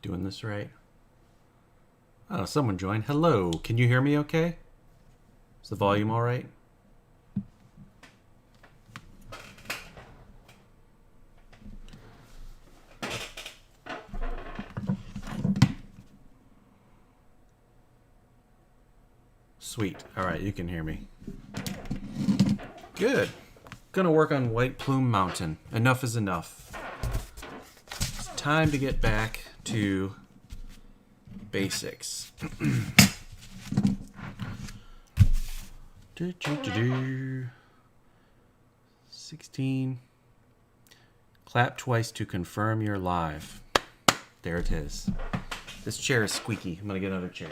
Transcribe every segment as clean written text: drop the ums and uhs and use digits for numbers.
Doing this right? Oh, someone joined. Hello. Can you hear me okay? Is the volume all right? Sweet. All right, you can hear me. Good. Gonna work on White Plume Mountain. Enough is enough. It's time to get back to basics. 16. Clap twice to confirm you're live. There it is. This chair is squeaky. I'm gonna get another chair.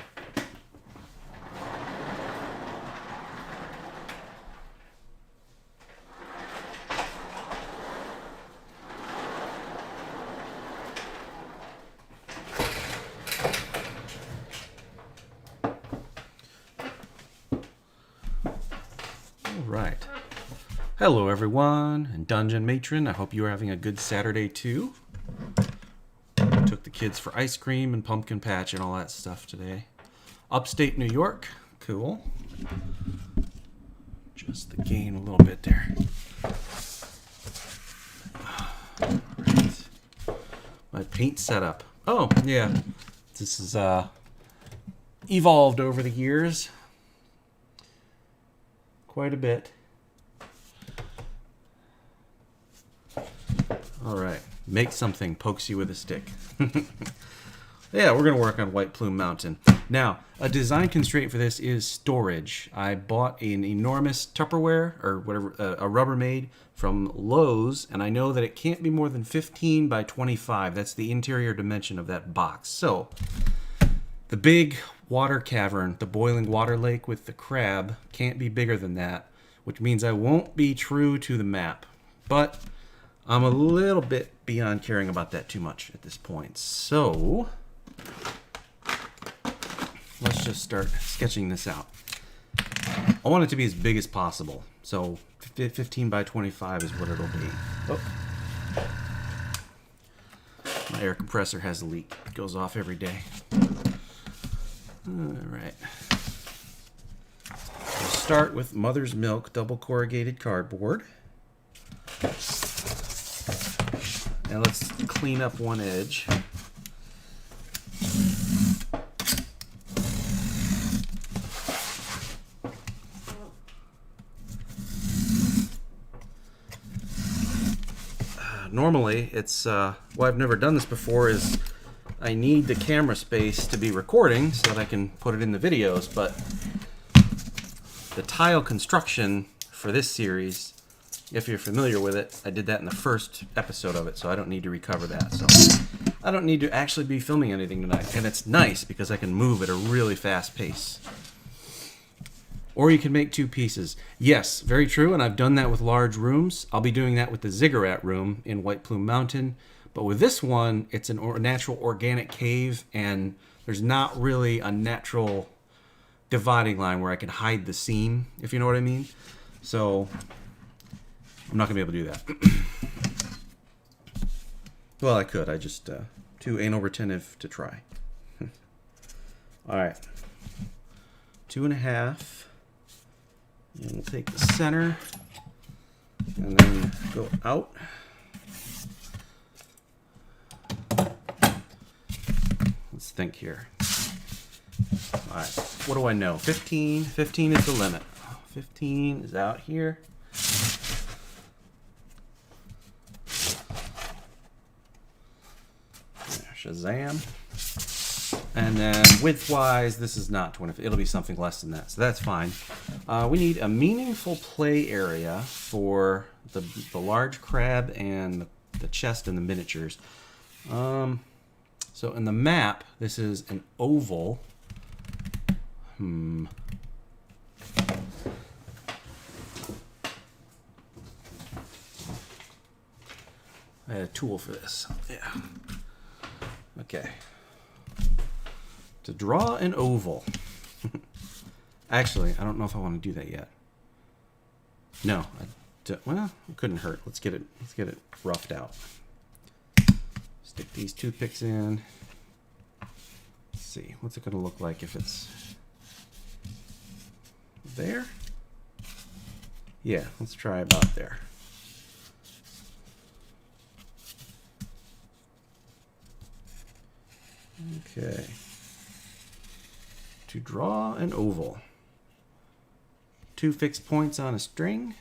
Right. Hello, everyone, and Dungeon Matron. I hope you are having a good Saturday, too. Took the kids for ice cream and pumpkin patch and all that stuff today. Upstate New York. Cool. Just the gain a little bit there. Right. My paint setup. Oh, yeah. This is evolved over the years. Quite a bit. All right. Make something pokes you with a stick. Yeah, we're going to work on White Plume Mountain. Now, a design constraint for this is storage. I bought an enormous Tupperware, or whatever, a Rubbermaid from Lowe's, and I know that it can't be more than 15 by 25. That's the interior dimension of that box. So, the big water cavern, the boiling water lake with the crab, can't be bigger than that, which means I won't be true to the map. But I'm a little bit beyond caring about that too much at this point. So let's just start sketching this out. I want it to be as big as possible. So 15 by 25 is what it'll be. Oh. My air compressor has a leak. It goes off every day. All right. We'll start with Mother's Milk double corrugated cardboard. Now let's clean up one edge. Normally, it's, well, I've never done this before, is I need the camera space to be recording so that I can put it in the videos, but the tile construction for this series, if you're familiar with it, I did that in the first episode of it, so I don't need to recover that. So I don't need to actually be filming anything tonight, and it's nice because I can move at a really fast pace. Or you can make two pieces. Yes, very true, and I've done that with large rooms. I'll be doing that with the ziggurat room in White Plume Mountain. But with this one, it's a natural organic cave, and there's not really a natural dividing line where I can hide the seam, if you know what I mean. So I'm not going to be able to do that. Well, I could. I just too anal retentive to try. All right. 2.5. And we'll take the center and then go out. Let's think here. All right, what do I know? 15. 15 is the limit. 15 is out here. Shazam. And then width-wise, this is not 20. It'll be something less than that, so that's fine. We need a meaningful play area for the large crab and the chest and the miniatures. So in the map, this is an oval. I had a tool for this. Yeah. Okay. To draw an oval. Actually, I don't know if I want to do that yet. No, well, it couldn't hurt. Let's get it roughed out. Stick these toothpicks in. see, what's it going to look like if it's there? Yeah, let's try about there. Okay. To draw an oval. 2 fixed points on a string.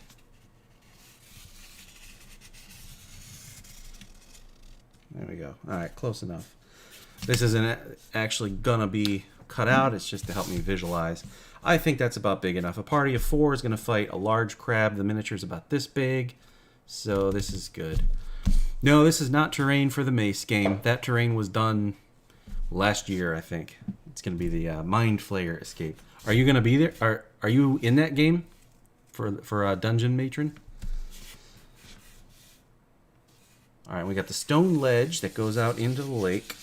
There we go. All right, close enough. This isn't actually gonna be cut out. It's just to help me visualize. I think that's about big enough. A party of 4 is gonna fight a large crab. The miniature is about this big, so this is good. No, this is not terrain for the Mace game. That terrain was done last year, I think. It's gonna be the Mind Flayer escape. Are you gonna be there? Are you in that game for a dungeon matron? All right, we got the stone ledge that goes out into the lake.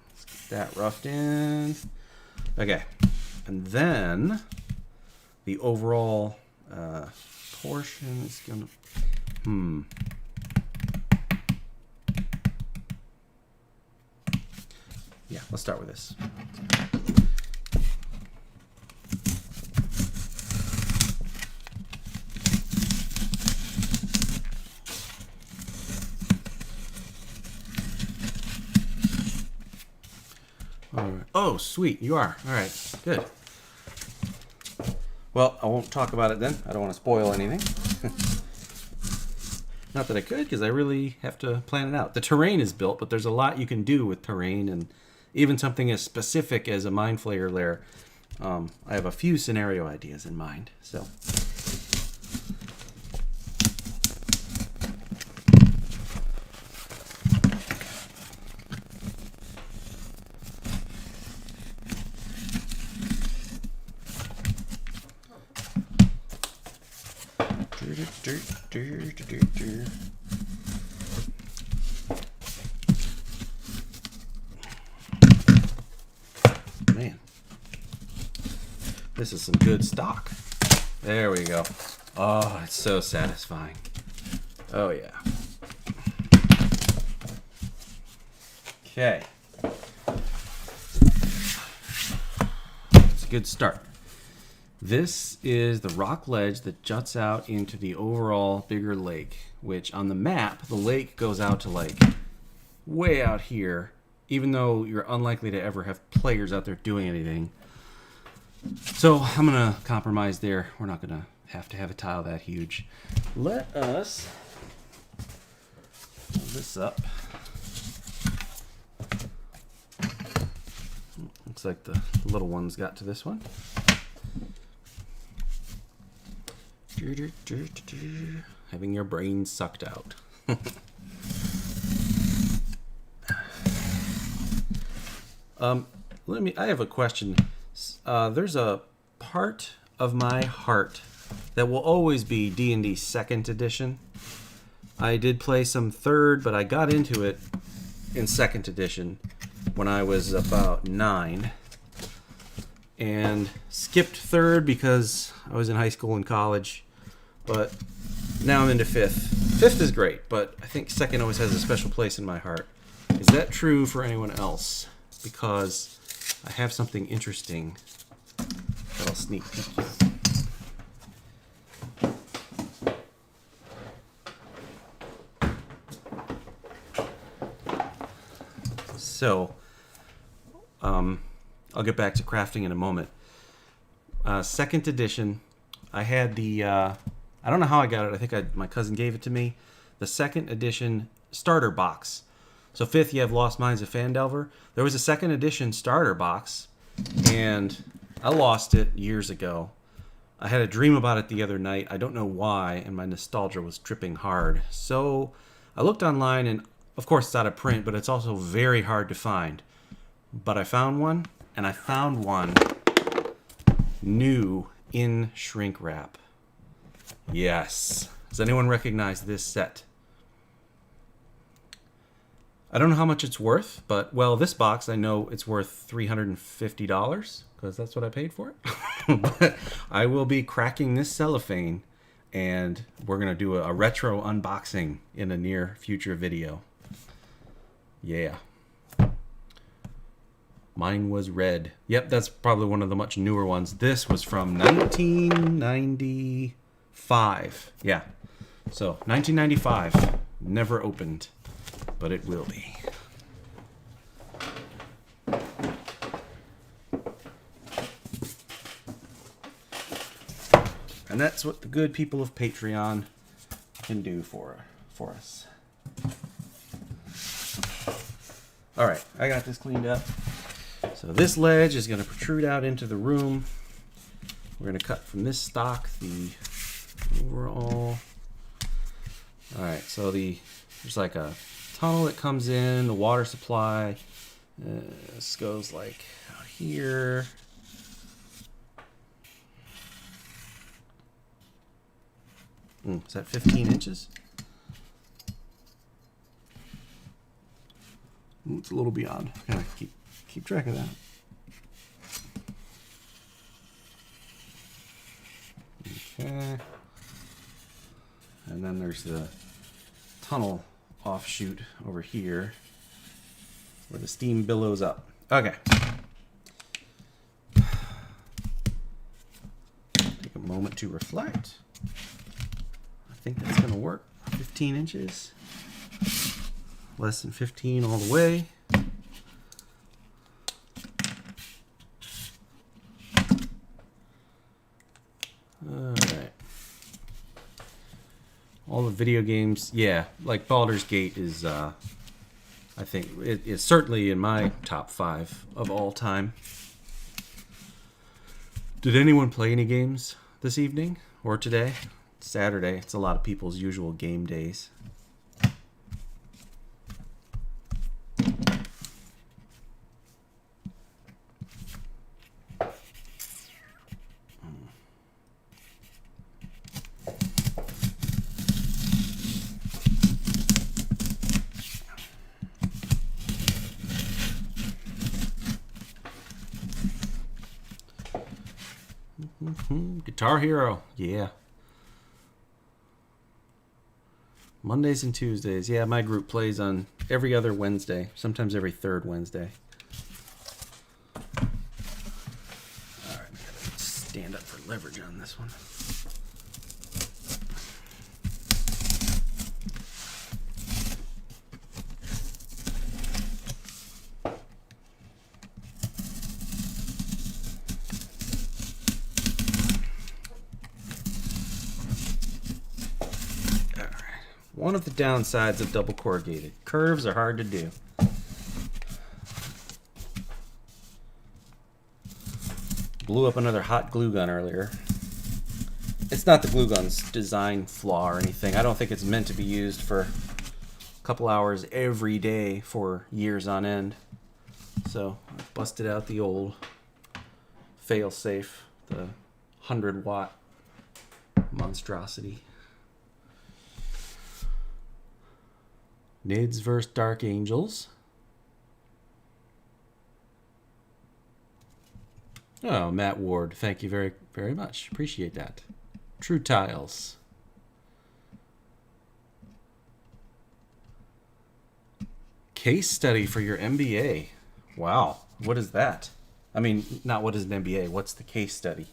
Let's get that roughed in. Okay, and then the overall portion is gonna. Yeah, let's start with this. All right. Oh, sweet, you are. All right, good. Well, I won't talk about it then. I don't want to spoil anything. Not that I could, because I really have to plan it out. The terrain is built, but there's a lot you can do with terrain, and even something as specific as a Mind Flayer lair. I have a few scenario ideas in mind, so. Man, this is some good stock. There we go. Oh, it's so satisfying. Oh yeah. Okay. It's a good start. This is the rock ledge that juts out into the overall bigger lake, which on the map, the lake goes out to like way out here, even though you're unlikely to ever have players out there doing anything. So I'm going to compromise there. We're not going to have a tile that huge. Let us pull this up. Looks like the little ones got to this one. Having your brain sucked out. I have a question. There's a part of my heart that will always be D&D 2nd edition. I did play some 3rd, but I got into it in 2nd edition when I was about 9. And skipped 3rd because I was in high school and college. But now I'm into 5th. 5th is great, but I think 2nd always has a special place in my heart. Is that true for anyone else? Because I have something interesting that I'll sneak peek you. So, I'll get back to crafting in a moment. 2nd edition, I had the... I don't know how I got it. I think my cousin gave it to me. The 2nd edition starter box. So 5th, you have Lost Mines of Phandelver. There was a 2nd edition starter box, and I lost it years ago. I had a dream about it the other night. I don't know why, and my nostalgia was tripping hard. So I looked online, and of course it's out of print, but it's also very hard to find. But I found one, and I found one new in shrink wrap. Yes. Does anyone recognize this set? I don't know how much it's worth, but, well, this box, I know it's worth $350 because that's what I paid for it. But I will be cracking this cellophane, and we're going to do a retro unboxing in a near future video. Yeah. Mine was red. Yep, that's probably one of the much newer ones. This was from 1995. Yeah. So, 1995. Never opened, but it will be. And that's what the good people of Patreon can do for us. All right, I got this cleaned up. So this ledge is going to protrude out into the room. We're going to cut from this stock the overall. All right, so there's like a tunnel that comes in, the water supply. This goes like out here. Is that 15 inches? It's a little beyond. Gotta keep track of that. Okay. And then there's the tunnel offshoot over here where the steam billows up. Okay. Take a moment to reflect. I think that's going to work. 15 inches. Less than 15 all the way. Alright. All the video games, yeah, like Baldur's Gate is, I think, it's certainly in my top 5 of all time. Did anyone play any games this evening or today? It's Saturday. It's a lot of people's usual game days. Guitar Hero, yeah. Mondays and Tuesdays. Yeah, my group plays on every other Wednesday, sometimes every third Wednesday. All right, we gotta stand up for leverage on this one. One of the downsides of double corrugated. Curves are hard to do. Blew up another hot glue gun earlier. It's not the glue gun's design flaw or anything. I don't think it's meant to be used for a couple hours every day for years on end. So I busted out the old fail-safe, the 100-watt monstrosity. Nids vs. Dark Angels. Oh, Matt Ward. Thank you very, very much. Appreciate that. TrueTiles. Case study for your MBA. Wow. What is that? I mean, not what is an MBA. What's the case study?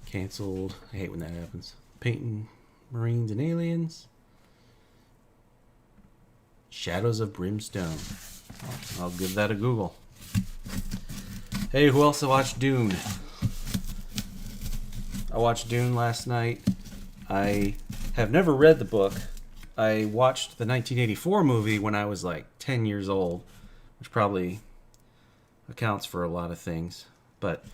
Canceled. I hate when that happens. Painting Marines and Aliens. Shadows of Brimstone. I'll give that a Google. Hey, who else watched Dune? I watched Dune last night. I have never read the book. I watched the 1984 movie when I was like 10 years old, which probably accounts for a lot of things. But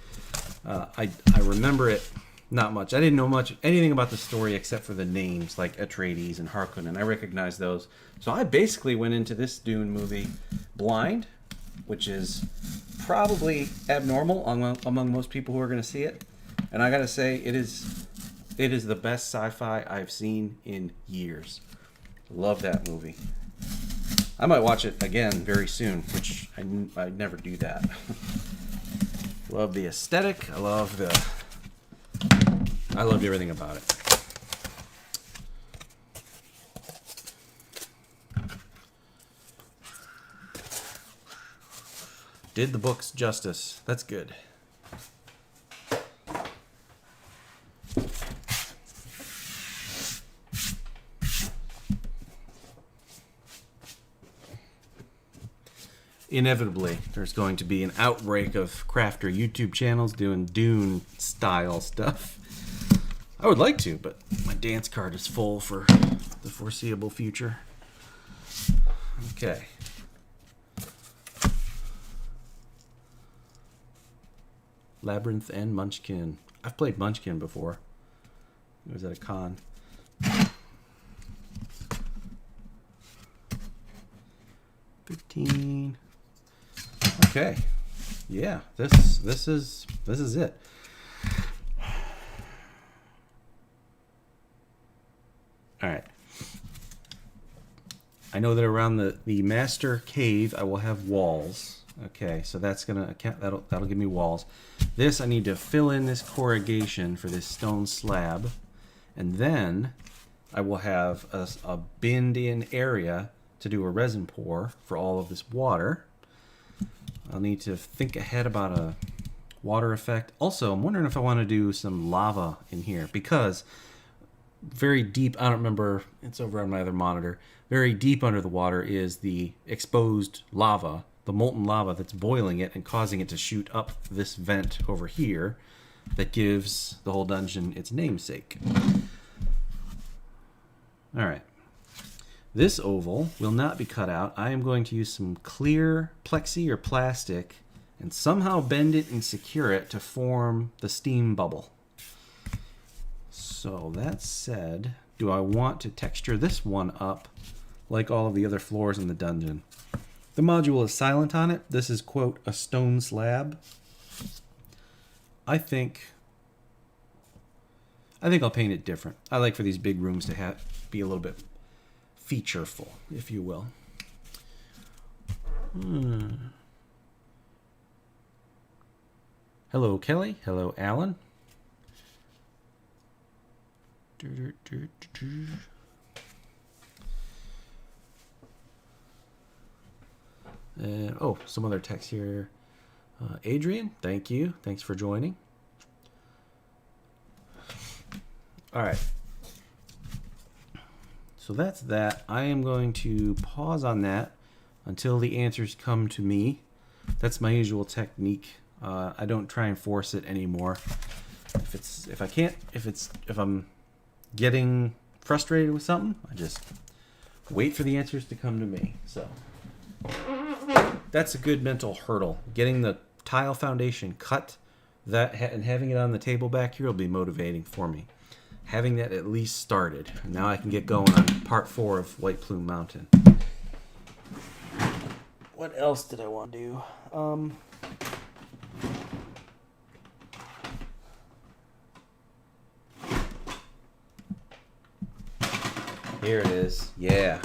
I remember it not much. I didn't know anything about the story except for the names like Atreides and Harkonnen. I recognized those. So I basically went into this Dune movie blind, which is probably abnormal among most people who are going to see it. And I gotta say, it is the best sci-fi I've seen in years. Love that movie. I might watch it again very soon, which I never do that. Love the aesthetic. I loved everything about it. Did the books justice. That's good. Inevitably, there's going to be an outbreak of crafter YouTube channels doing Dune style stuff. I would like to, but my dance card is full for the foreseeable future. Okay. Labyrinth and Munchkin. I've played Munchkin before. It was at a con. 15. Okay. Yeah, this is it. All right. I know that around the master cave I will have walls. Okay, so that's gonna account, that'll give me walls. This I need to fill in this corrugation for this stone slab, and then I will have a binned in area to do a resin pour for all of this water. I'll need to think ahead about a water effect. Also, I'm wondering if I want to do some lava in here, because very deep, I don't remember, it's over on my other monitor, very deep under the water is the exposed lava, the molten lava that's boiling it and causing it to shoot up this vent over here that gives the whole dungeon its namesake. Alright. This oval will not be cut out. I am going to use some clear plexi or plastic and somehow bend it and secure it to form the steam bubble. So that said, do I want to texture this one up like all of the other floors in the dungeon? The module is silent on it. This is, quote, a stone slab. I think I'll paint it different. I like for these big rooms to be a little bit featureful, if you will. Hello, Kelly. Hello, Alan. Oh, some other text here. Adrian, thank you. Thanks for joining. All right. So that's that. I am going to pause on that until the answers come to me. That's my usual technique. I don't try and force it anymore. If I'm getting frustrated with something, I just wait for the answers to come to me. So that's a good mental hurdle. Getting the tile foundation cut and having it on the table back here will be motivating for me. Having that at least started. And now I can get going on part 4 of White Plume Mountain. What else did I want to do? Here it is. Yeah.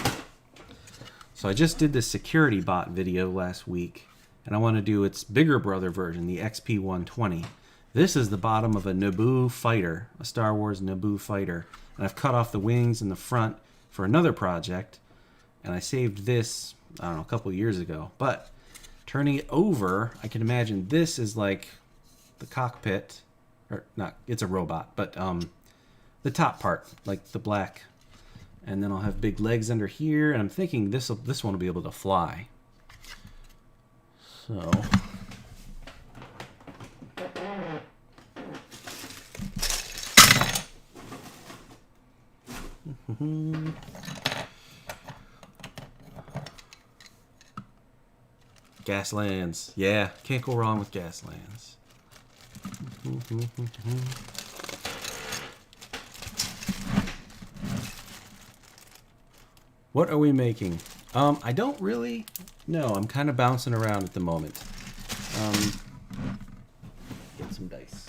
So I just did the security bot video last week, and I want to do its bigger brother version, the XP120. This is the bottom of a Naboo fighter, a Star Wars Naboo fighter. And I've cut off the wings and the front for another project, and I saved this, I don't know, a couple years ago. But turning it over, I can imagine this is like the cockpit, or not, it's a robot, but the top part, like the black. And then I'll have big legs under here, and I'm thinking this one will be able to fly. So Gaslands. Yeah, can't go wrong with Gaslands. What are we making? I don't really know. I'm kind of bouncing around at the moment. Get some dice.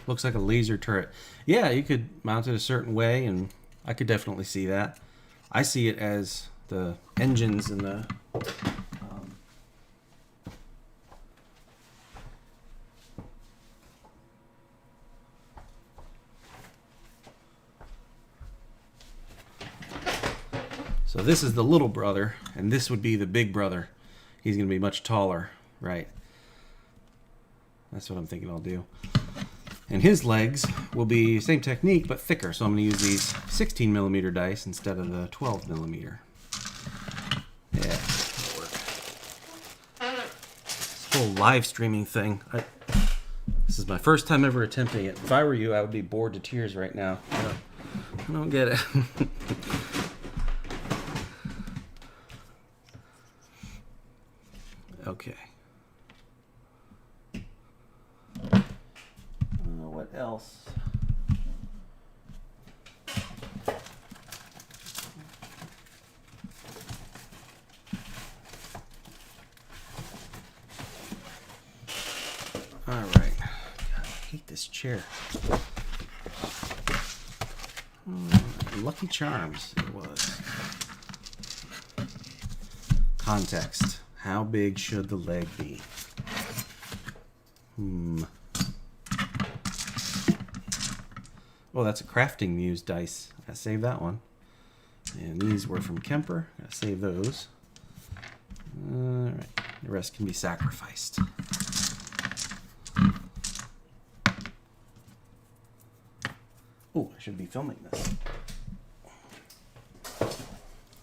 Looks like a laser turret. Yeah, you could mount it a certain way, and I could definitely see that. I see it as the engines and the so this is the little brother, and this would be the big brother. He's going to be much taller, right? That's what I'm thinking I'll do. And his legs will be same technique, but thicker. So I'm going to use these 16 millimeter dice instead of the 12 millimeter. Yeah, that'll work. This whole live streaming thing. This is my first time ever attempting it. If I were you, I would be bored to tears right now. I don't get it. Okay. What else? All right. God, I hate this chair. Lucky Charms, it was. Context. How big should the leg be? Oh, that's a Crafting Muse dice. I gotta save that one. And these were from Kemper. Gotta save those. Alright. The rest can be sacrificed. Oh, I should be filming this.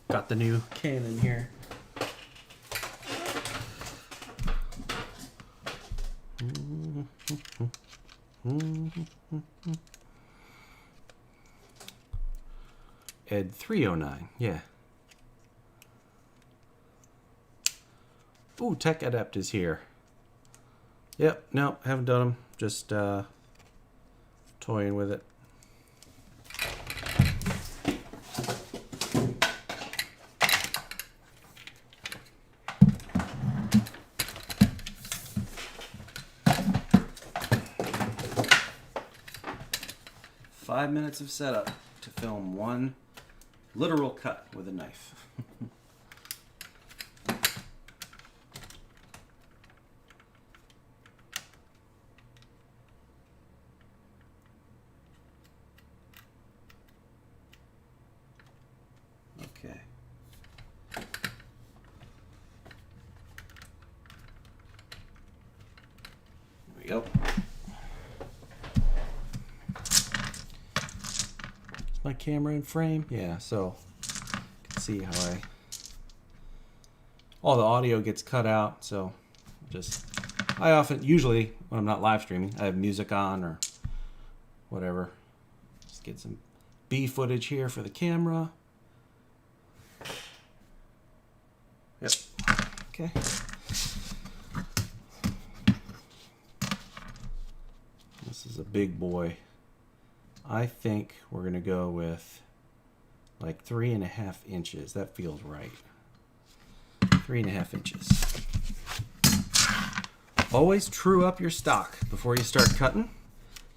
Got the new Canon here. Ed 309, yeah. Ooh, Tech Adept is here. Yep, no, haven't done them. Just toying with it. Five minutes of setup to film one literal cut with a knife. Okay. There we go. My camera in frame, yeah, so you can see how all the audio gets cut out. So usually when I'm not live streaming, I have music on or whatever. Just get some B footage here for the camera. Yep. Okay. This is a big boy. I think we're going to go with like 3.5 inches. That feels right. 3.5 inches. Always true up your stock before you start cutting.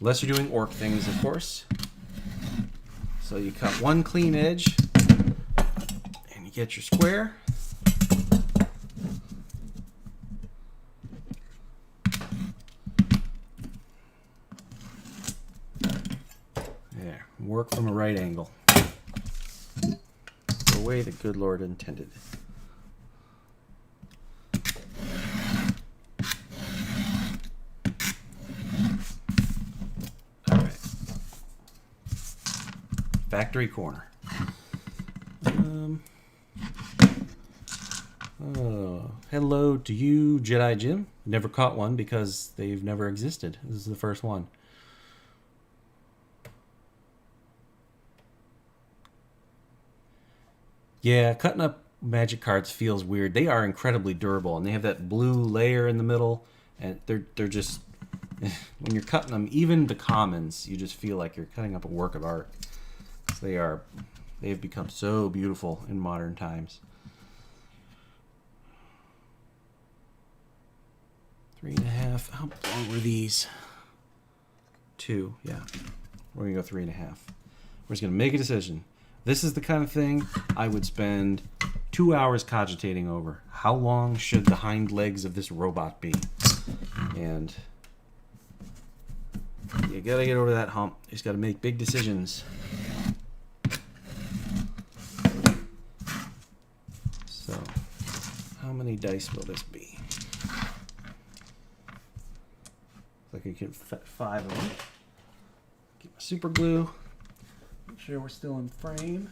Unless you're doing orc things, of course. So you cut one clean edge and you get your square. Work from a right angle. The way the good Lord intended. All right. Factory corner. Hello to you, Jedi Jim. Never caught one because they've never existed. This is the first one. Yeah, cutting up magic cards feels weird. They are incredibly durable, and they have that blue layer in the middle, and they're just when you're cutting them, even the commons, you just feel like you're cutting up a work of art. They've become so beautiful in modern times. 3.5. How long were these? 2. Yeah, we're gonna go 3.5. We're just gonna make a decision. This is the kind of thing I would spend 2 hours cogitating over. How long should the hind legs of this robot be? And you gotta get over that hump. You just gotta make big decisions. So, how many dice will this be? Looks like I can fit 5 of them. Get my super glue. Make sure we're still in frame.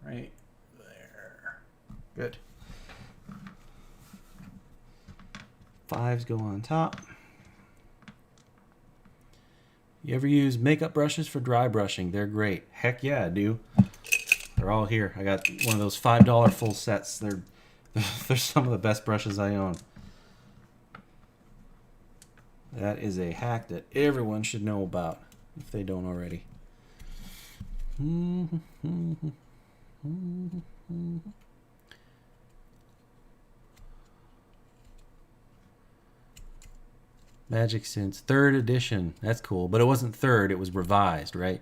Right there. Good. 5s go on top. You ever use makeup brushes for dry brushing? They're great. Heck yeah, I do. They're all here. I got one of those $5 full sets. They're some of the best brushes I own. That is a hack that everyone should know about if they don't already. Magic since 3rd edition. That's cool. But it wasn't 3rd. It was revised, right?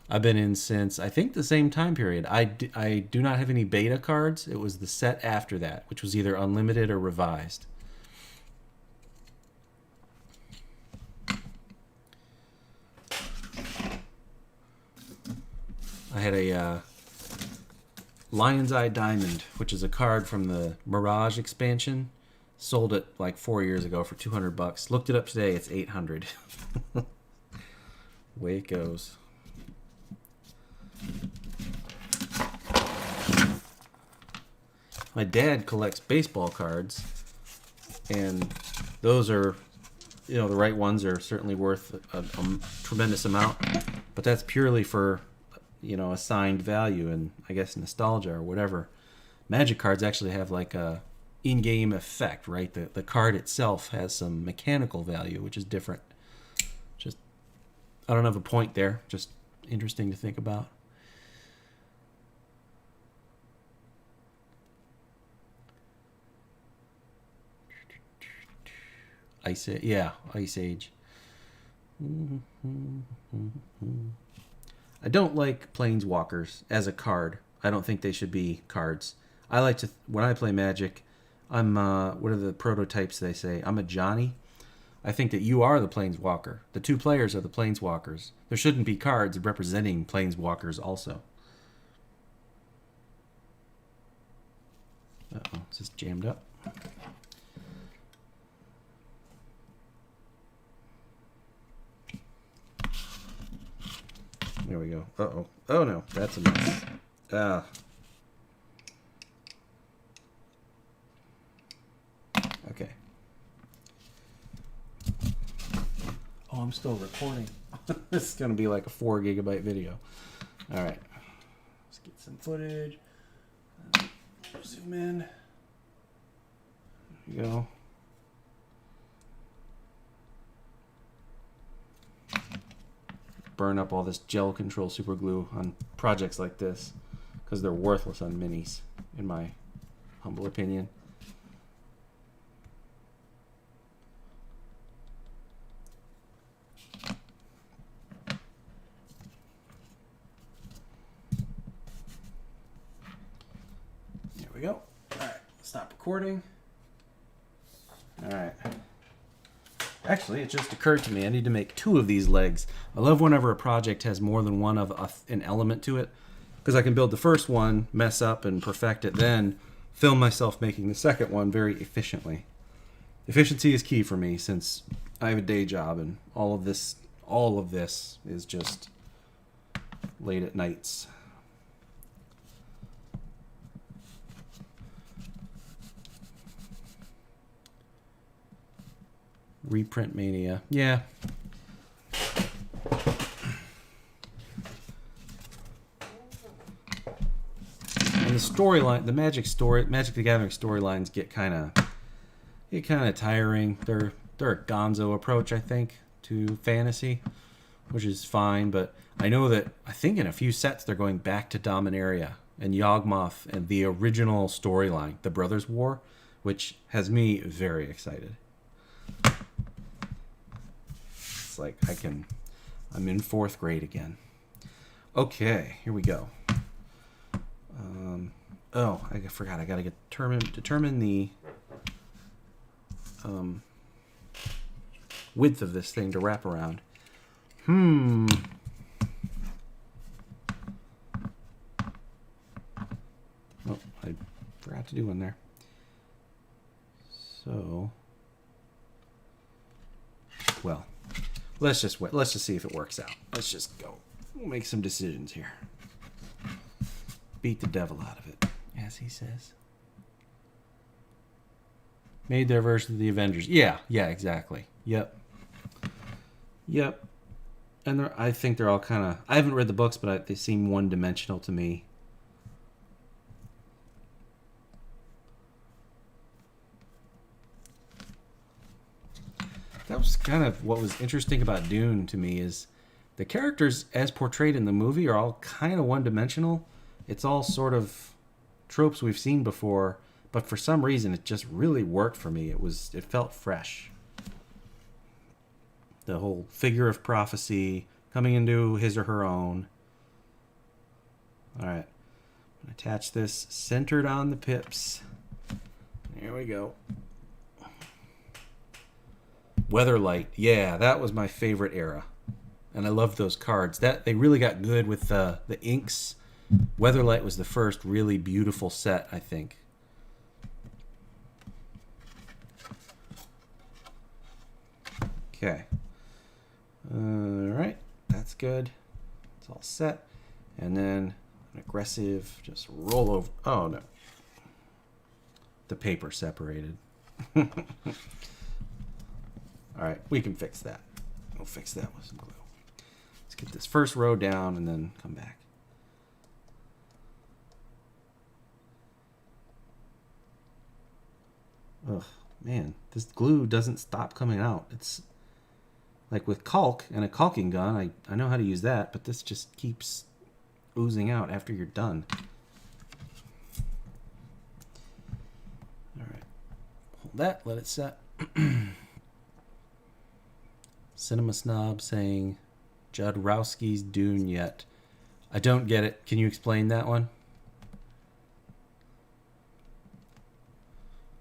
I've been in since, I think, the same time period. I do not have any beta cards. It was the set after that, which was either unlimited or revised. I had a Lion's Eye Diamond, which is a card from the Mirage expansion. Sold it like 4 years ago for $200. Looked it up today. It's $800. Way it goes. My dad collects baseball cards, and those are, you know, the right ones are certainly worth a tremendous amount, but that's purely for, you know, assigned value and I guess nostalgia or whatever. Magic cards actually have like a in-game effect, right? The card itself has some mechanical value, which is different. Just, I don't have a point there. Just interesting to think about. Ice Age, yeah, Ice Age. I don't like Planeswalkers as a card. I don't think they should be cards. I like to, when I play Magic, I'm, what are the prototypes they say? I'm a Johnny. I think that you are the Planeswalker. The 2 players are the Planeswalkers. There shouldn't be cards representing Planeswalkers also. Uh-oh, is this jammed up? There we go. Uh-oh. Oh, no. That's a mess. Okay. Oh, I'm still recording. This is going to be like a 4 gigabyte video. All right. Let's get some footage. Zoom in. There you go. Burn up all this gel control super glue on projects like this because they're worthless on minis, in my humble opinion. There we go. All right, stop recording. All right. Actually, it just occurred to me I need to make 2 of these legs. I love whenever a project has more than one of an element to it, because I can build the first one, mess up and perfect it, then film myself making the second one very efficiently. Efficiency is key for me since I have a day job and all of this is just late at nights. Reprint mania. Yeah. And the storyline, the Magic the Gathering storylines get kind of tiring. They're a gonzo approach, I think, to fantasy, which is fine, but I think in a few sets they're going back to Dominaria and Yawgmoth and the original storyline, the Brothers' War, which has me very excited. Like I'm in 4th grade again. Okay, here we go. Oh, I forgot. I got to determine the width of this thing to wrap around. Oh, I forgot to do one there. So, well, let's just wait. Let's just see if it works out. Let's just go. We'll make some decisions here. Beat the devil out of it, as he says. Made their version of the Avengers. Yeah, exactly. Yep. And I think they're all kind of... I haven't read the books, but they seem one-dimensional to me. That was kind of what was interesting about Dune to me, is the characters as portrayed in the movie are all kind of one-dimensional. It's all sort of tropes we've seen before, but for some reason it just really worked for me. It felt fresh. The whole figure of prophecy coming into his or her own. All right. Attach this centered on the pips. There we go. Weatherlight. Yeah, that was my favorite era. And I loved those cards. They really got good with the inks. Weatherlight was the first really beautiful set, I think. Okay. Alright, that's good. It's all set. And then an aggressive, just roll over. Oh, no. The paper separated. Alright, we can fix that. We'll fix that with some glue. Let's get this first row down and then come back. Ugh, man, this glue doesn't stop coming out. It's like with caulk and a caulking gun, I know how to use that, but this just keeps oozing out after you're done. All right, hold that, let it set. Cinema Snob saying Jodorowsky's Dune yet. I don't get it. Can you explain that one?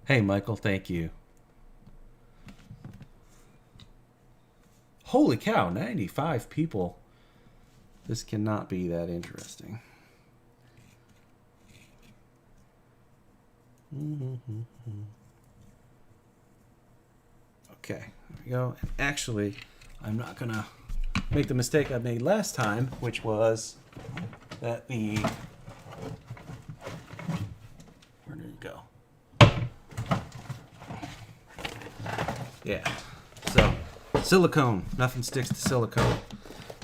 Hey, Michael, thank you. Holy cow, 95 people. This cannot be that interesting. Okay, there we go. And actually, I'm not going to make the mistake I made last time, which was that the... Where did it go? Yeah, so silicone. Nothing sticks to silicone.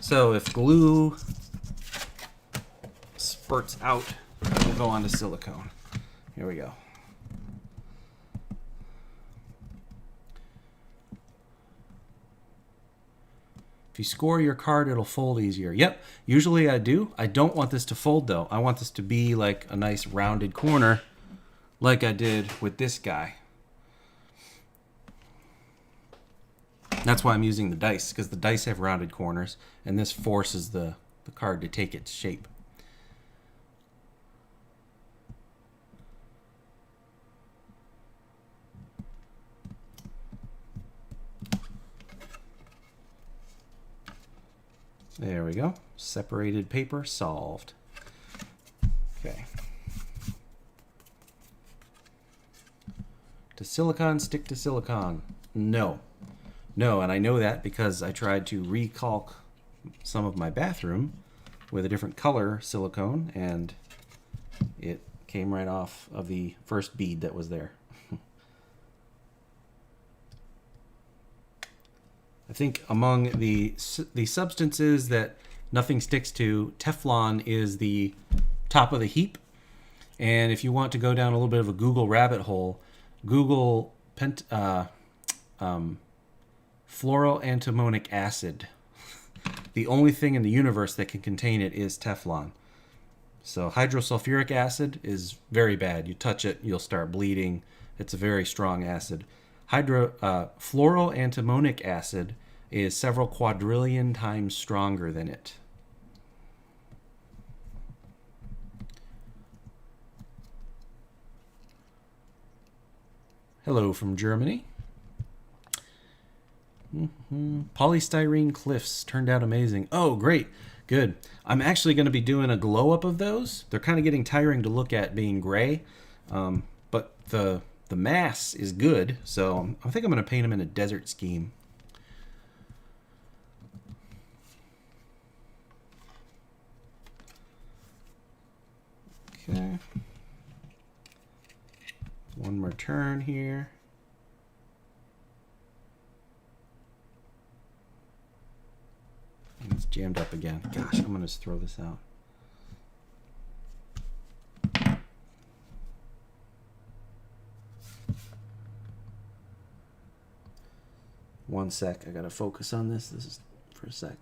So if glue spurts out, we'll go on to silicone. Here we go. If you score your card, it'll fold easier. Yep, usually I do. I don't want this to fold, though. I want this to be like a nice rounded corner, like I did with this guy. That's why I'm using the dice, because the dice have rounded corners, and this forces the card to take its shape. There we go. Separated paper solved. Okay. Does silicone stick to silicone? No. No, and I know that because I tried to recalc some of my bathroom with a different color silicone, and it came right off of the first bead that was there. I think among the substances that nothing sticks to, Teflon is the top of the heap. And if you want to go down a little bit of a Google rabbit hole, Google fluoroantimonic acid. The only thing in the universe that can contain it is Teflon. So hydrosulfuric acid is very bad. You touch it, you'll start bleeding. It's a very strong acid. Fluoroantimonic acid is several quadrillion times stronger than it. Hello from Germany. Polystyrene cliffs turned out amazing. Oh, great. Good. I'm actually going to be doing a glow up of those. They're kind of getting tiring to look at being gray, but the mass is good, so I think I'm going to paint them in a desert scheme. Okay. One more turn here. And it's jammed up again. Gosh, I'm going to just throw this out. One sec. I got to focus on this. This is for a sec.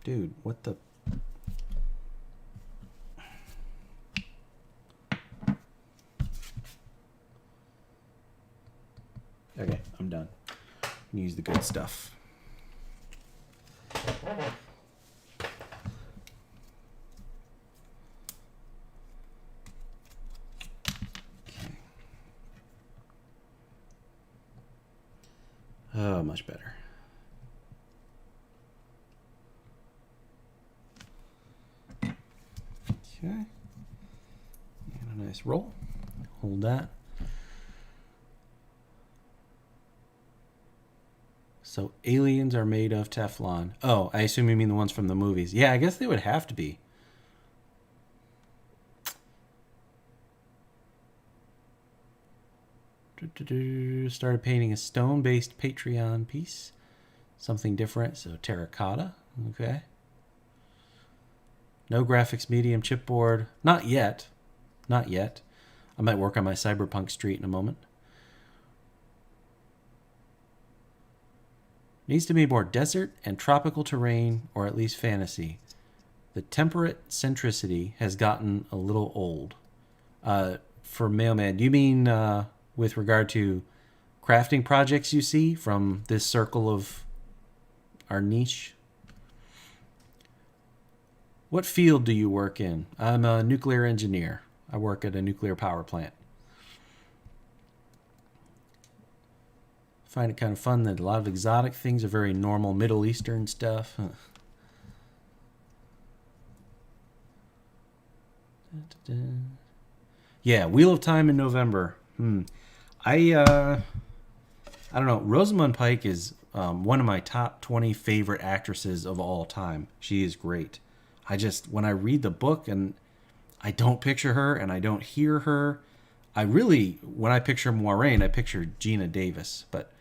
Dude, what the... Okay, I'm done. Use the good stuff. Oh, much better. Okay. And a nice roll. Hold that. So aliens are made of Teflon. Oh, I assume you mean the ones from the movies. Yeah, I guess they would have to be. Started painting a stone-based Patreon piece. Something different, so terracotta. Okay. No graphics medium chipboard. Not yet. Not yet. I might work on my cyberpunk street in a moment. Needs to be more desert and tropical terrain, or at least fantasy. The temperate centricity has gotten a little old. For Mailman, do you mean with regard to crafting projects you see from this circle of our niche? What field do you work in? I'm a nuclear engineer. I work at a nuclear power plant. Find it kind of fun that a lot of exotic things are very normal Middle Eastern stuff. Huh. Yeah, Wheel of Time in November. I don't know. Rosamund Pike is one of my top 20 favorite actresses of all time. She is great. When I read the book and I don't picture her and I don't hear her, when I picture Moiraine, I picture Gina Davis. But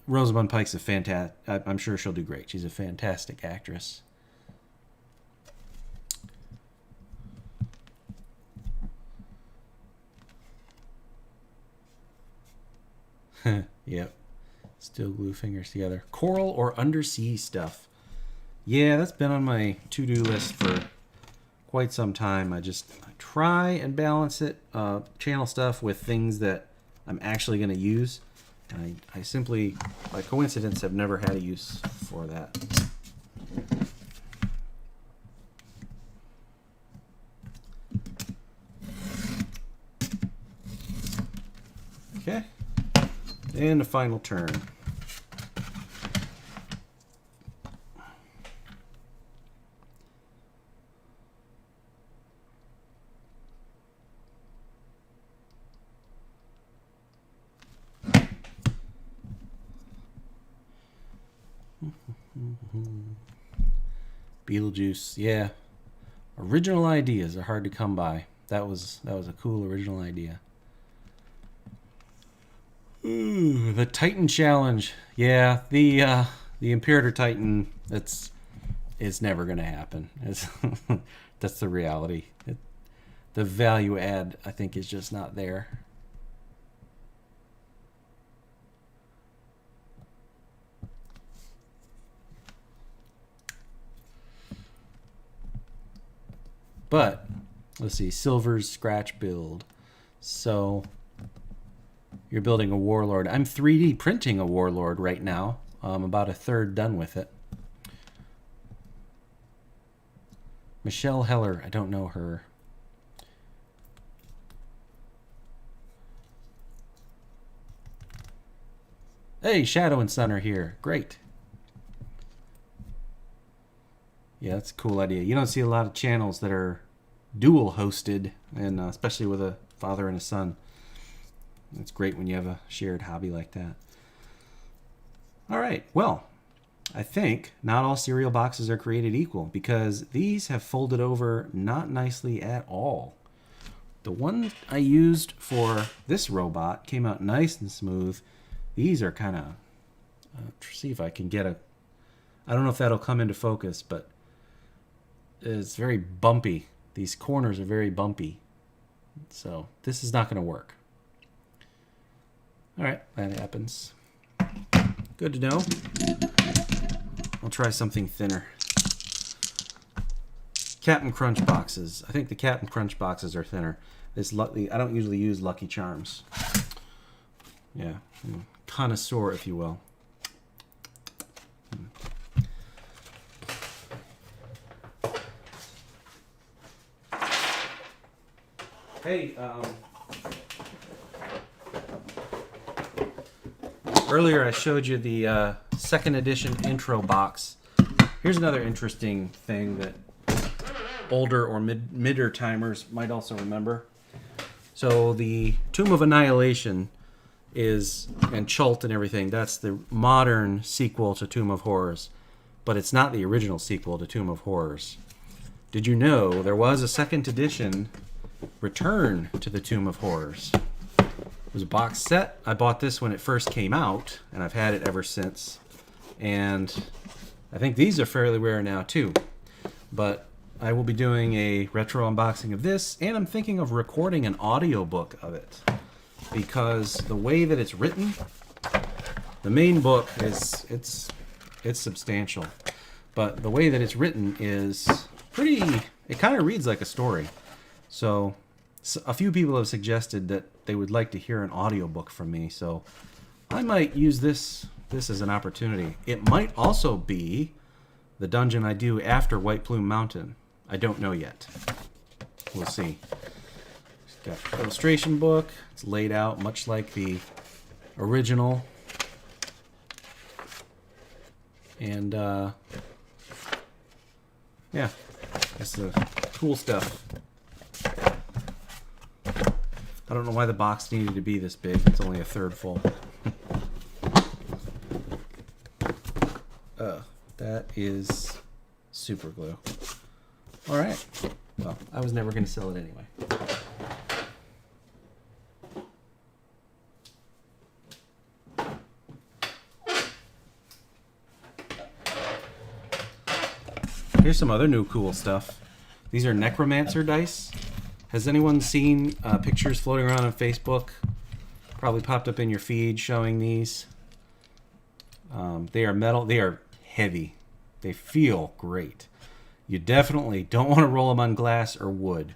Rosamund Pike's a fantastic, I'm sure she'll do great. She's a fantastic actress. Yep. Still glue fingers together. Coral or undersea stuff. Yeah, that's been on my to-do list for quite some time. I try and balance it, channel stuff with things that I'm actually going to use. And I simply, by coincidence, have never had a use for that. Okay. And the final turn. Beetlejuice, yeah. Original ideas are hard to come by. That was a cool original idea. Ooh, the Titan Challenge. Yeah, the Imperator Titan. It's never gonna happen. That's the reality. The value add, I think, is just not there. But let's see, Silver's scratch build. So You're building a warlord. I'm 3D printing a warlord right now. I'm about a third done with it. Michelle Heller, I don't know her. Hey, Shadow and Sun are here. Great. Yeah, that's a cool idea. You don't see a lot of channels that are dual hosted, and especially with a father and a son. It's great when you have a shared hobby like that. All right, well, I think not all cereal boxes are created equal because these have folded over not nicely at all. The one I used for this robot came out nice and smooth. These are kind of, see if I can get a, I don't know if that'll come into focus, but it's very bumpy. These corners are very bumpy. So this is not going to work. All right, that happens. Good to know. I'll try something thinner. Captain Crunch boxes. I think the Captain Crunch boxes are thinner. This Lucky, I don't usually use Lucky Charms. Yeah, connoisseur, if you will. Hey, earlier I showed you the second edition intro box. Here's another interesting thing that older or midder timers might also remember. So the Tomb of Annihilation is, and Chult and everything, that's the modern sequel to Tomb of Horrors. But it's not the original sequel to Tomb of Horrors. Did you know there was a second edition return to the Tomb of Horrors? It was a box set. I bought this when it first came out, and I've had it ever since. And I think these are fairly rare now too. But I will be doing a retro unboxing of this, and I'm thinking of recording an audiobook of it. Because the way that it's written, the main book is, it's substantial. But the way that it's written is pretty, it kind of reads like a story. So a few people have suggested that they would like to hear an audiobook from me, so I might use this as an opportunity. It might also be the dungeon I do after White Plume Mountain. I don't know yet. We'll see. Got an illustration book. It's laid out much like the original. And yeah, that's the cool stuff. I don't know why the box needed to be this big. It's only a third full. That is super glue. All right. Well, I was never going to sell it anyway. Here's some other new cool stuff. These are Necromancer Dice. Has anyone seen pictures floating around on Facebook? Probably popped up in your feed showing these. They are metal. They are heavy. They feel great. You definitely don't want to roll them on glass or wood.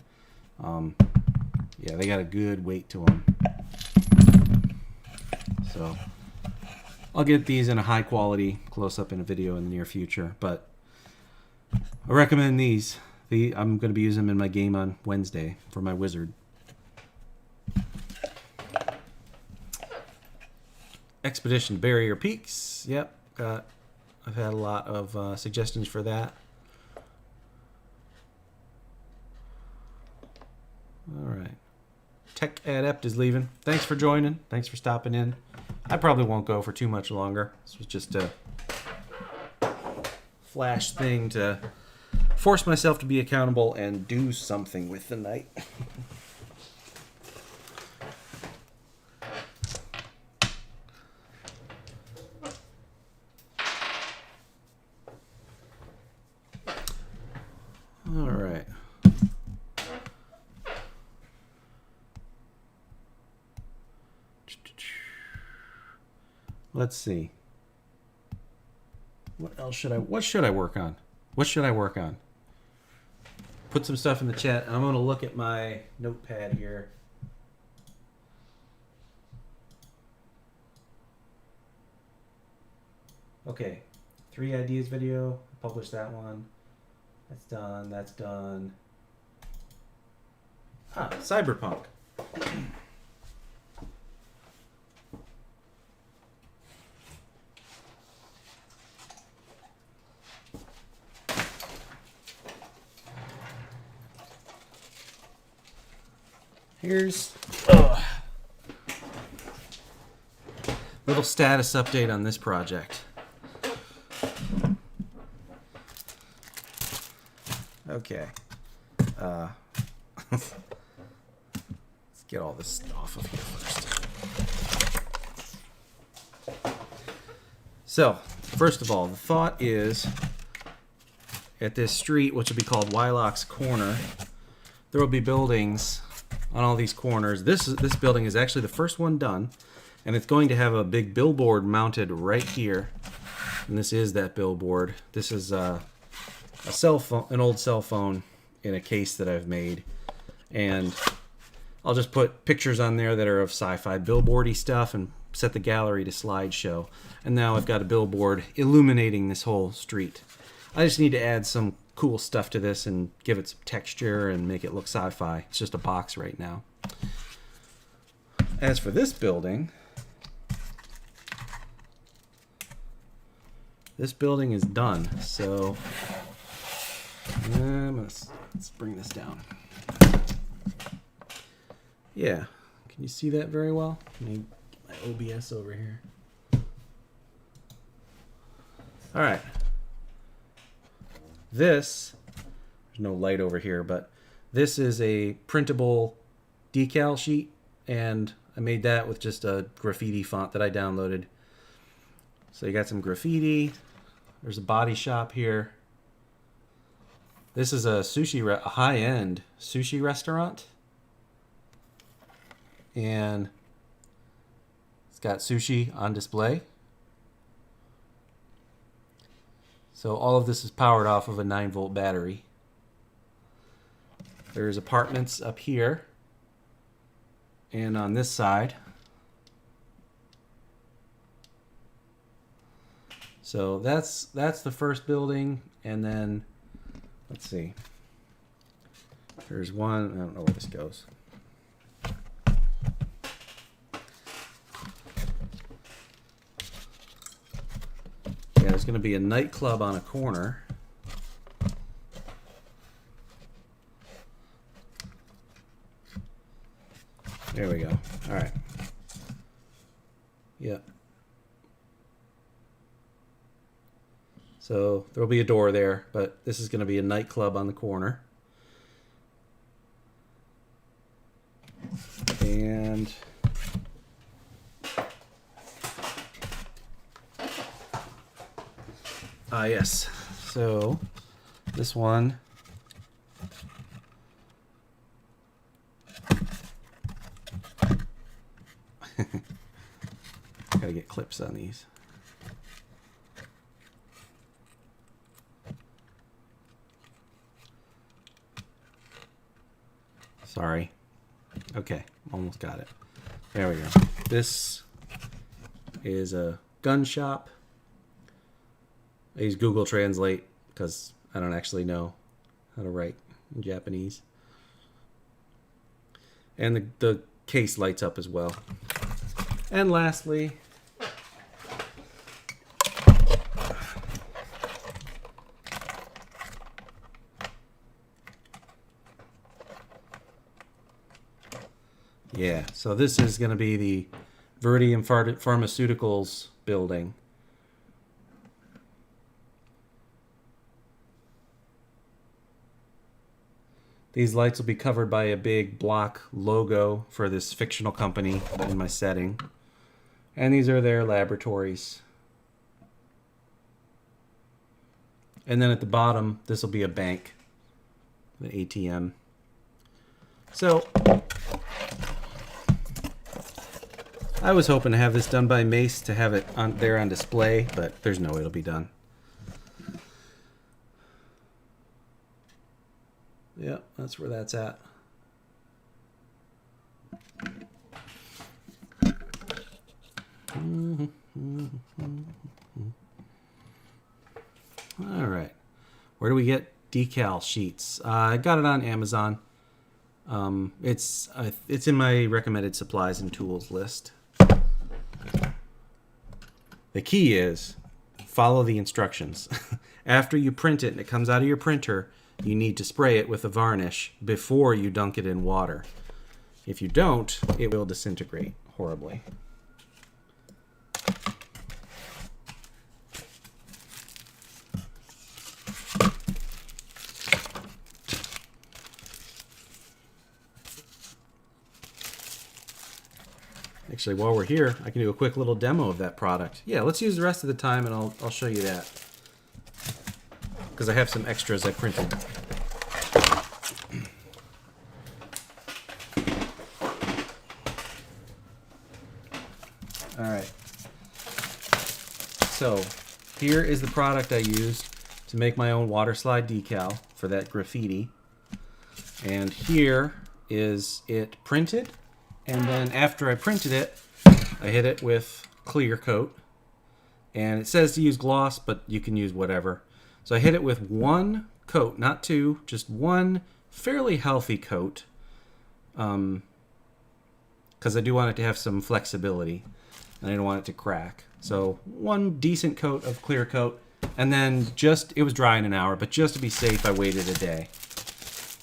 Yeah, they got a good weight to them. So I'll get these in a high quality close-up in a video in the near future. But I recommend these. I'm going to be using them in my game on Wednesday for my wizard. Expedition Barrier Peaks. Yep, I've had a lot of suggestions for that. All right. Tech Adept is leaving. Thanks for joining. Thanks for stopping in. I probably won't go for too much longer. This was just a flash thing to force myself to be accountable and do something with the night. All right. Let's see. What should I work on? What should I work on? Put some stuff in the chat. I'm going to look at my notepad here. Okay, 3 ideas video. Published that one. That's done. That's done. Ah, Cyberpunk. Here's little status update on this project. Okay. Let's get all this off of here first. So, first of all, the thought is at this street, which will be called Wylock's Corner, there will be buildings on all these corners. This building is actually the first one done, and it's going to have a big billboard mounted right here. And this is that billboard. This is a cell phone, an old cell phone in a case that I've made, and I'll just put pictures on there that are of sci-fi billboardy stuff and set the gallery to slideshow. And now I've got a billboard illuminating this whole street. I just need to add some cool stuff to this and give it some texture and make it look sci-fi. It's just a box right now. As for this building, this building is done. So let's bring this down. Yeah, can you see that very well? Let me get my OBS over here. All right. This, there's no light over here, but this is a printable decal sheet, and I made that with just a graffiti font that I downloaded. So you got some graffiti. There's a body shop here. This is a a high-end sushi restaurant, and it's got sushi on display. So all of this is powered off of a 9-volt battery. There's apartments up here and on this side. So that's the first building, and then let's see. There's one, I don't know where this goes. Yeah, there's going to be a nightclub on a corner. There we go. All right. Yep. So there'll be a door there, but this is going to be a nightclub on the corner. And yes. So this one gotta get clips on these. Sorry. Okay, almost got it. There we go. This is a gun shop. I use Google Translate because I don't actually know how to write in Japanese. And the case lights up as well. And lastly, yeah, so this is going to be the Viridian Pharmaceuticals building. These lights will be covered by a big block logo for this fictional company in my setting. And these are their laboratories. And then at the bottom, this will be a bank, the ATM. So I was hoping to have this done by Mace to have it there on display, but there's no way it'll be done. Yep, that's where that's at. Where do we get decal sheets? I got it on Amazon. It's in my recommended supplies and tools list. The key is follow the instructions. After you print it and it comes out of your printer, you need to spray it with a varnish before you dunk it in water. If you don't, it will disintegrate horribly. Actually, while we're here, I can do a quick little demo of that product. Yeah, let's use the rest of the time and I'll show you that. Because I have some extras I printed. Alright. So, here is the product I used to make my own water slide decal for that graffiti. And here is it printed. And then after I printed it, I hit it with clear coat. And it says to use gloss, but you can use whatever. So I hit it with one coat, not two, just one fairly healthy coat. Because I do want it to have some flexibility. And I don't want it to crack. So one decent coat of clear coat. And then it was dry in an hour, but just to be safe, I waited a day.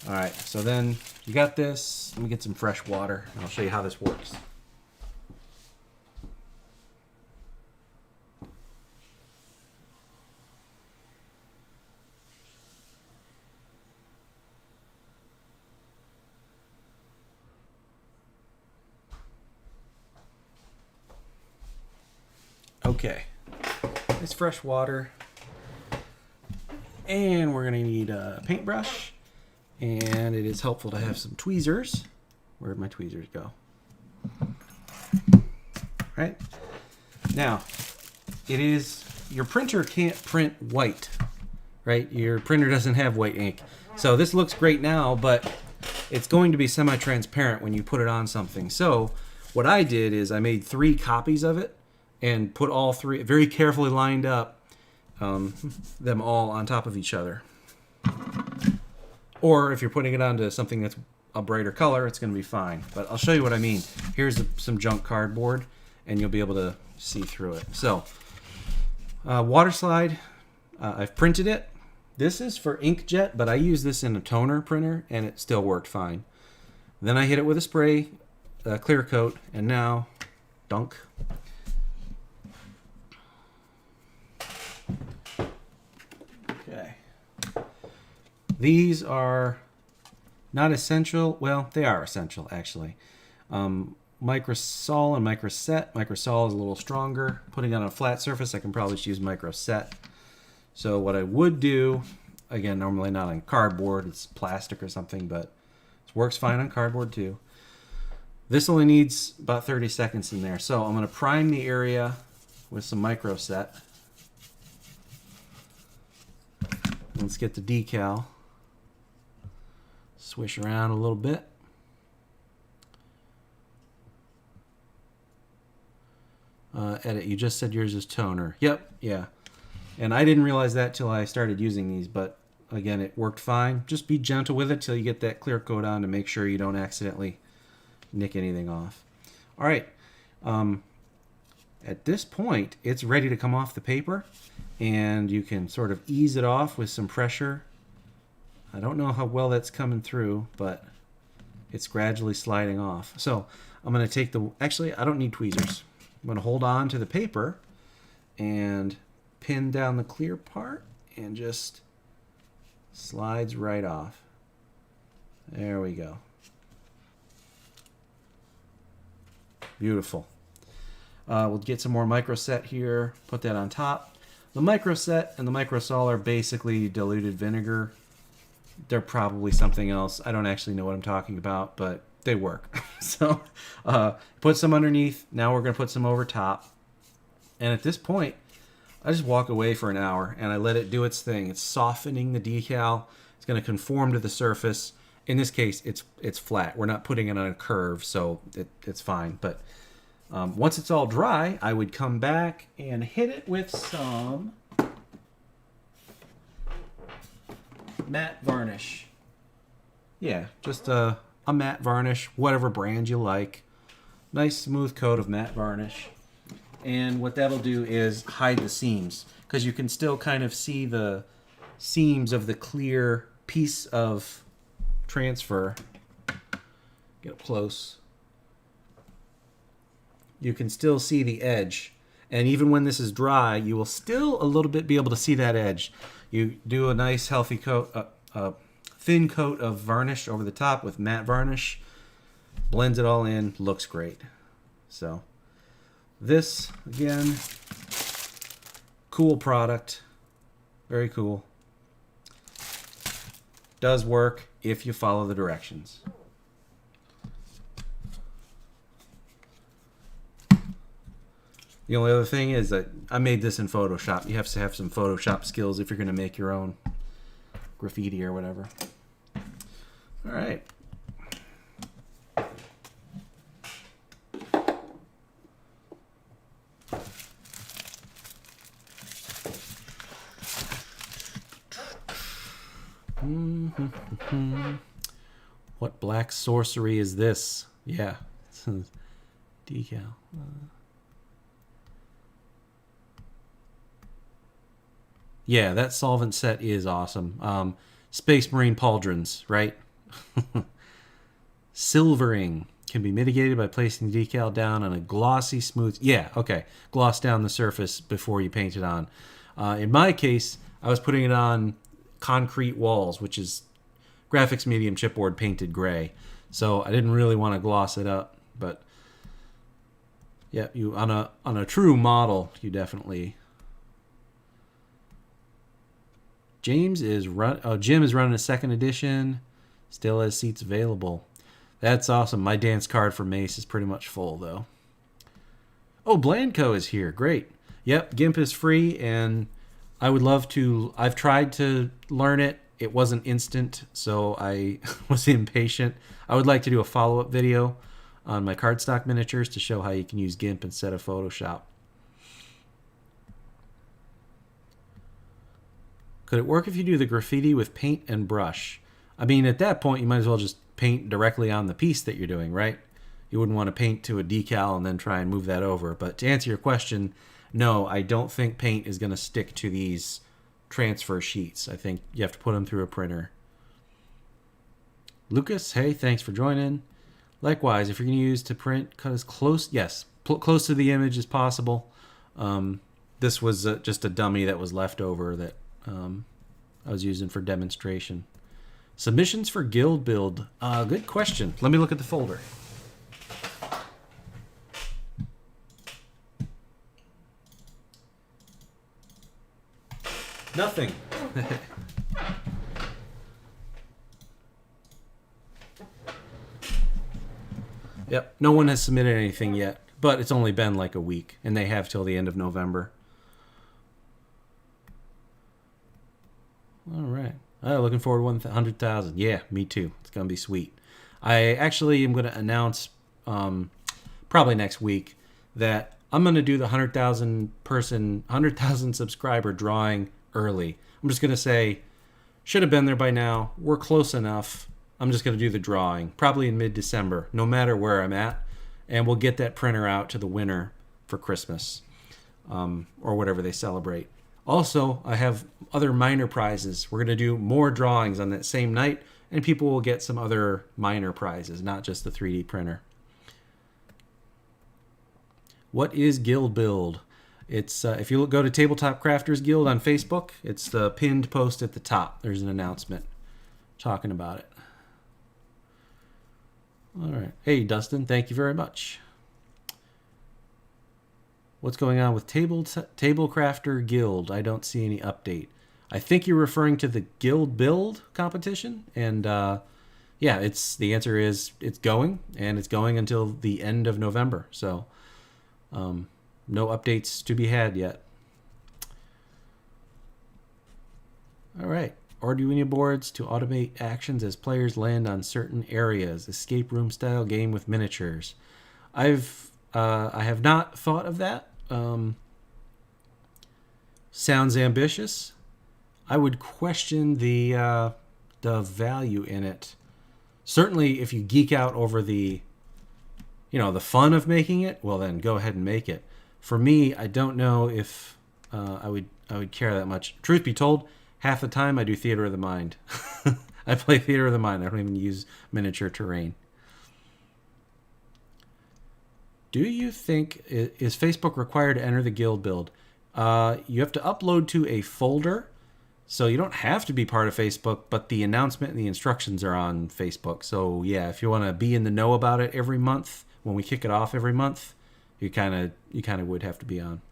All right, so then you got this. Let me get some fresh water, and I'll show you how this works. Okay, it's fresh water. And we're gonna need a paintbrush. And it is helpful to have some tweezers. Where'd my tweezers go? Right? Now, your printer can't print white, right? Your printer doesn't have white ink. So this looks great now, but it's going to be semi-transparent when you put it on something. So what I did is I made 3 copies of it and put all 3, very carefully lined up, them all on top of each other. Or if you're putting it onto something that's a brighter color, it's going to be fine. But I'll show you what I mean. Here's some junk cardboard, and you'll be able to see through it. So, water slide, I've printed it. This is for inkjet, but I use this in a toner printer, and it still worked fine. Then I hit it with a spray, clear coat, and now, dunk. Okay. These are not essential. Well, they are essential, actually. Microsol and microset. Microsol is a little stronger. Putting it on a flat surface, I can probably just use microset. So what I would do, again, normally not on cardboard, it's plastic or something, but it works fine on cardboard too. This only needs about 30 seconds in there. So I'm going to prime the area with some microset. Let's get the decal. Swish around a little bit. Edit, you just said yours is toner. Yep, yeah. And I didn't realize that till I started using these, but again, it worked fine. Just be gentle with it till you get that clear coat on to make sure you don't accidentally nick anything off. All right. At this point, it's ready to come off the paper, and you can sort of ease it off with some pressure. I don't know how well that's coming through, but it's gradually sliding off. So I'm going to take actually, I don't need tweezers. I'm going to hold on to the paper and pin down the clear part, and just slides right off. There we go. Beautiful. We'll get some more microset here, put that on top. The microset and the microsol are basically diluted vinegar. They're probably something else. I don't actually know what I'm talking about, but they work. So put some underneath. Now we're going to put some over top. And at this point, I just walk away for an hour and I let it do its thing. It's softening the decal. It's going to conform to the surface. In this case, it's flat. We're not putting it on a curve, so it's fine. But once it's all dry, I would come back and hit it with some matte varnish. Yeah, just a matte varnish, whatever brand you like. Nice smooth coat of matte varnish. And what that'll do is hide the seams, because you can still kind of see the seams of the clear piece of transfer. Get up close. You can still see the edge. And even when this is dry, you will still a little bit be able to see that edge. You do a nice healthy coat, thin coat of varnish over the top with matte varnish. Blends it all in, looks great. So this, again, cool product. Very cool. Does work if you follow the directions. The only other thing is that I made this in Photoshop. You have to have some Photoshop skills if you're going to make your own graffiti or whatever. All right. What black sorcery is this? Yeah. Decal. Yeah, that solvent set is awesome. Space Marine pauldrons, right? Silvering can be mitigated by placing the decal down on a glossy, smooth... Yeah, okay. Gloss down the surface before you paint it on. In my case, I was putting it on concrete walls, which is graphics medium chipboard painted gray. So I didn't really want to gloss it up, but yeah, you on a true model, you definitely... Jim is running a second edition. Still has seats available. That's awesome. My dance card for Mace is pretty much full, though. Oh, Blanco is here. Great. Yep, GIMP is free, and I would love to... I've tried to learn it. It wasn't instant, so I was impatient. I would like to do a follow-up video on my cardstock miniatures to show how you can use GIMP instead of Photoshop. Could it work if you do the graffiti with paint and brush? I mean, at that point, you might as well just paint directly on the piece that you're doing, right? You wouldn't want to paint to a decal and then try and move that over. But to answer your question, no, I don't think paint is going to stick to these transfer sheets. I think you have to put them through a printer. Lucas, hey, thanks for joining. Likewise, if you're going to use to print, cut as close, yes, close to the image as possible. This was just a dummy that was left over that I was using for demonstration. Submissions for guild build. Good question. Let me look at the folder. Nothing. Yep, no one has submitted anything yet, but it's only been like a week, and they have till the end of November. All right. Looking forward to 100,000. Yeah, me too. It's going to be sweet. I actually am going to announce probably next week that I'm going to do the 100,000 subscriber drawing early. I'm just going to say, should have been there by now. We're close enough. I'm just going to do the drawing, probably in mid-December, no matter where I'm at. And we'll get that printer out to the winner for Christmas or whatever they celebrate. Also, I have other minor prizes. We're going to do more drawings on that same night, and people will get some other minor prizes, not just the 3D printer. What is Guild Build? It's if you go to Tabletop Crafters Guild on Facebook, it's the pinned post at the top. There's an announcement talking about it. All right. Hey, Dustin, thank you very much. What's going on with Table Crafter Guild? I don't see any update. I think you're referring to the Guild Build competition, and yeah, the answer is it's going, and it's going until the end of November. So no updates to be had yet. All right. Arduino boards to automate actions as players land on certain areas. Escape room style game with miniatures. I have not thought of that. Sounds ambitious. I would question the the value in it. Certainly, if you geek out over the fun of making it, well, then go ahead and make it. For me, I don't know if I would care that much. Truth be told, half the time I do theater of the mind. I play theater of the mind. I don't even use miniature terrain. Do you think is Facebook required to enter the guild build? You have to upload to a folder, so you don't have to be part of Facebook, but the announcement and the instructions are on Facebook. So yeah, if you want to be in the know about it every month, when we kick it off every month, you kind of would have to be on.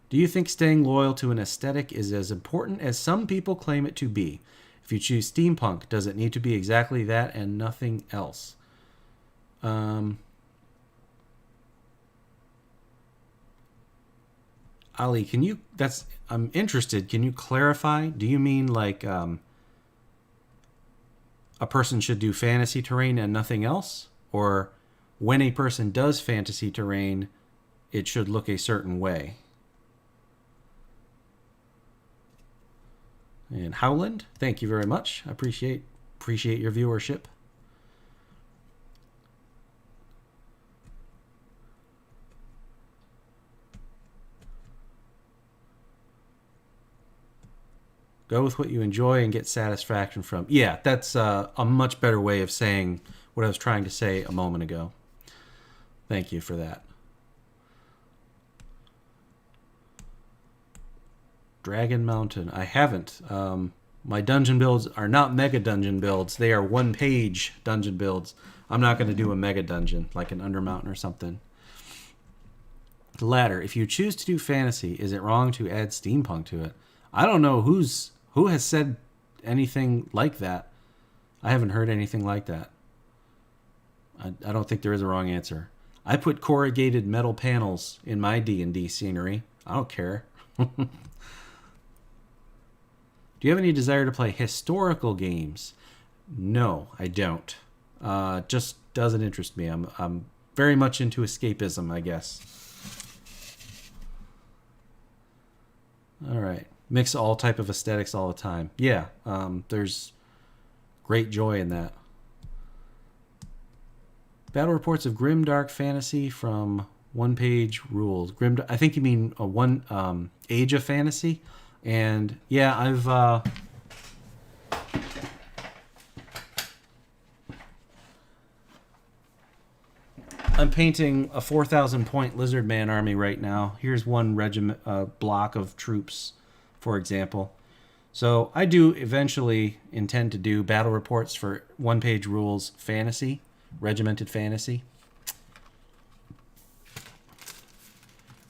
Do you think staying loyal to an aesthetic is as important as some people claim it to be? If you choose steampunk, does it need to be exactly that and nothing else? Ali, I'm interested. Can you clarify? Do you mean like a person should do fantasy terrain and nothing else? Or when a person does fantasy terrain, it should look a certain way? And Howland, thank you very much. I appreciate your viewership. Go with what you enjoy and get satisfaction from. Yeah, that's a much better way of saying what I was trying to say a moment ago. Thank you for that. Dragon Mountain. I haven't. My dungeon builds are not mega dungeon builds. They are one-page dungeon builds. I'm not going to do a mega dungeon like an Undermountain or something. The latter. If you choose to do fantasy, is it wrong to add steampunk to it? I don't know who has said anything like that. I haven't heard anything like that. I don't think there is a wrong answer. I put corrugated metal panels in my D&D scenery. I don't care. Do you have any desire to play historical games? No, I don't. Just doesn't interest me. I'm very much into escapism, I guess. All right. Mix all type of aesthetics all the time. Yeah, there's great joy in that. Battle reports of grimdark fantasy from one-page rules. I think you mean a one Age of Fantasy. And yeah, I'm painting a 4,000 point lizard man army right now. Here's one regiment block of troops, for example. So I do eventually intend to do battle reports for one-page rules fantasy, regimented fantasy.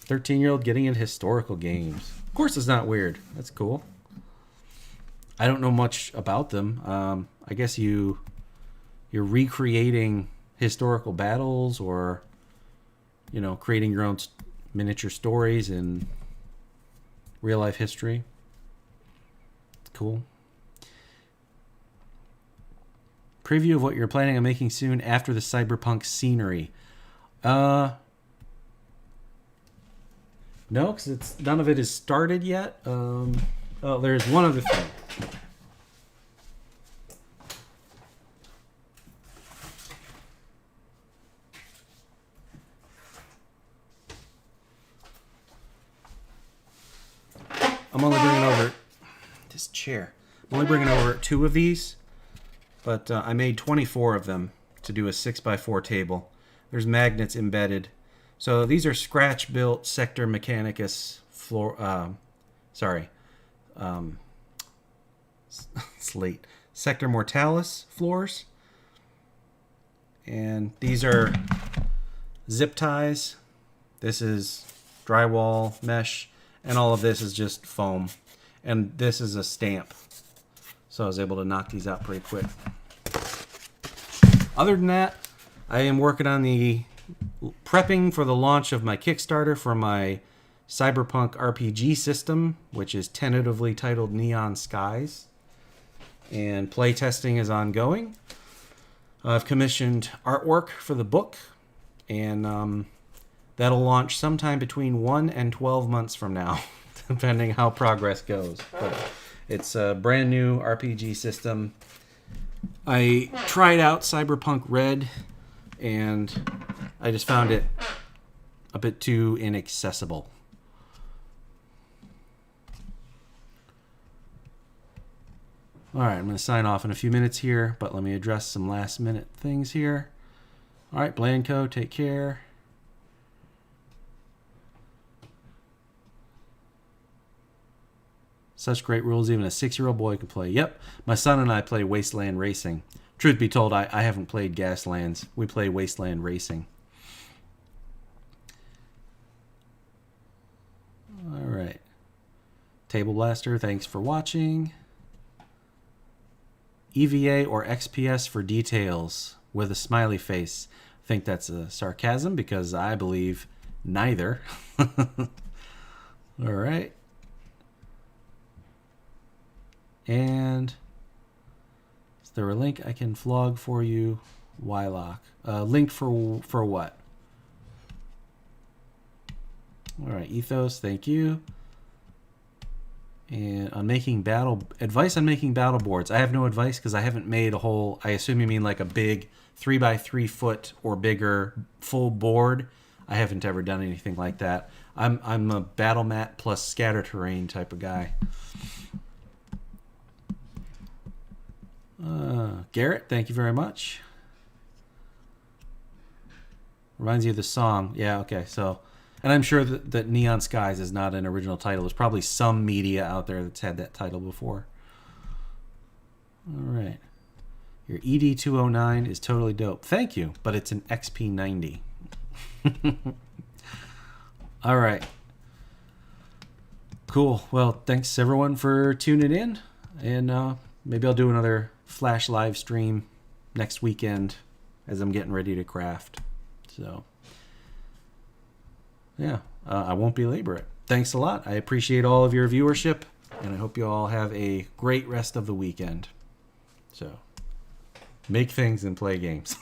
13-year-old getting into historical games. Of course it's not weird. That's cool. I don't know much about them. I guess you're recreating historical battles, or creating your own miniature stories in real life history. It's cool. Preview of what you're planning on making soon after the cyberpunk scenery. No, because none of it is started yet. Oh, there's one other thing. I'm only bringing over this chair. I'm only bringing over 2 of these, but I made 24 of them to do a 6x4 table. There's magnets embedded. So these are scratch-built Sector Mechanicus slate. Sector Mortalis floors. And these are zip ties. This is drywall mesh. And all of this is just foam. And this is a stamp. So I was able to knock these out pretty quick. Other than that, I am working on prepping for the launch of my Kickstarter for my Cyberpunk RPG system, which is tentatively titled Neon Skies. And playtesting is ongoing. I've commissioned artwork for the book, and that'll launch sometime between 1 and 12 months from now, depending how progress goes. But It's a brand new RPG system. I tried out Cyberpunk Red, and I just found it a bit too inaccessible. All right, I'm going to sign off in a few minutes here, but let me address some last minute things here. All right, Blanco, take care. Such great rules, even a 6-year-old boy can play. Yep, my son and I play Wasteland Racing. Truth be told, I haven't played Gaslands. We play Wasteland Racing. All right. Table Blaster, thanks for watching. EVA or XPS for details with a smiley face. I think that's a sarcasm because I believe neither. All right. And is there a link I can flog for you? Wylock. Link for what? All right, Ethos, thank you. And on making advice on making battle boards. I have no advice because I haven't made a whole, I assume you mean like a big 3x3 foot or bigger full board. I haven't ever done anything like that. I'm a battle mat plus scatter terrain type of guy. Garrett, thank you very much. Reminds you of the song. Yeah, okay, so... And I'm sure that Neon Skies is not an original title. There's probably some media out there that's had that title before. All right. Your ED209 is totally dope. Thank you, but it's an XP90. All right. Cool. Well, thanks everyone for tuning in. And maybe I'll do another Flash live stream next weekend as I'm getting ready to craft. So... yeah, I won't belabor it. Thanks a lot. I appreciate all of your viewership, and I hope you all have a great rest of the weekend. So, make things and play games.